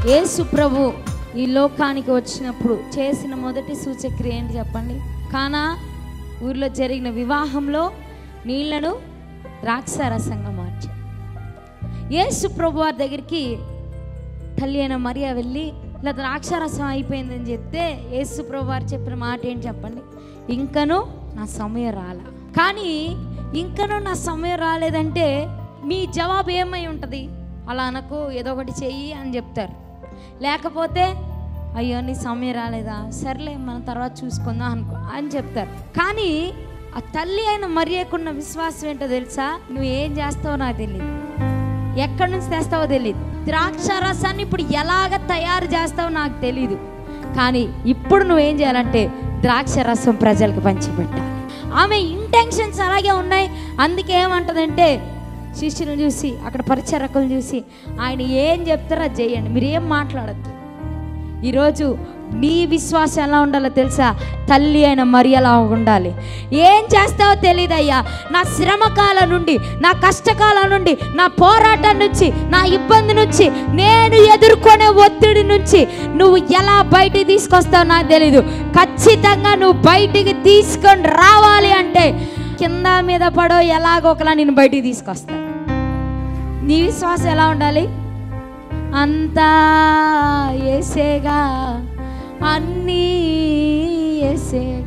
యేసు ప్రభు ఈ లోకానికి వచ్చినప్పుడు చేసిన మొదటి సూచక్రియ ఏంటి చెప్పండి? కానా ఊర్లో జరిగిన వివాహంలో నీళ్లను ద్రాక్షారసంగా మార్చారు. యేసు ప్రభు వారి దగ్గరికి తల్లి అయిన మరియా వెళ్ళి ఇలా ద్రాక్షారసం అయిపోయిందని చెప్తే యేసు ప్రభు వారు చెప్పిన మాట ఏంటి చెప్పండి? ఇంకనూ నా సమయం రాలా. కానీ ఇంకనూ నా సమయం రాలేదంటే మీ జవాబు ఏమై ఉంటుంది? అలా అనకు, ఏదో ఒకటి చెయ్యి అని చెప్తారు. లేకపోతే అయ్యో నీ సమయం రాలేదా, సర్లే మనం తర్వాత చూసుకుందాం అని చెప్తారు. కానీ ఆ తల్లి అయిన మరియకున్న విశ్వాసం ఏంటో తెలుసా? నువ్వు ఏం చేస్తావో నాకు తెలియదు, ఎక్కడి నుంచి తెస్తావో తెలియదు, ద్రాక్షారసాన్ని ఇప్పుడు ఎలాగ తయారు చేస్తావో నాకు తెలీదు, కానీ ఇప్పుడు నువ్వేం చేయాలంటే ద్రాక్షారసం ప్రజలకు పంచిపెట్టాలి. ఆమె ఇంటెన్షన్స్ అలాగే ఉన్నాయి. అందుకే ఏమంటదంటే శిష్యులను చూసి, అక్కడ పరిచారకులను చూసి, ఆయన ఏం చెప్తారో అది చేయండి, మీరు ఏం మాట్లాడద్దు. ఈరోజు నీ విశ్వాసం ఎలా ఉండాలో తెలుసా? తల్లి అయిన మరియలా ఉండాలి. ఏం చేస్తావో తెలియదయ్యా, నా శ్రమకాలం నుండి, నా కష్టకాలం నుండి, నా పోరాటం నుంచి, నా ఇబ్బంది నుంచి, నేను ఎదుర్కొనే ఒత్తిడి నుంచి నువ్వు ఎలా బయటికి తీసుకొస్తావో నాకు తెలీదు. ఖచ్చితంగా నువ్వు బయటికి తీసుకొని రావాలి అంటే కింద మీద పడో ఎలాగో ఒకలా నేను బయటికి తీసుకొస్తాను. నీ విశ్వాసం ఎలా ఉండాలి? అంతా యేసేగా, అన్నీ యేసేగా.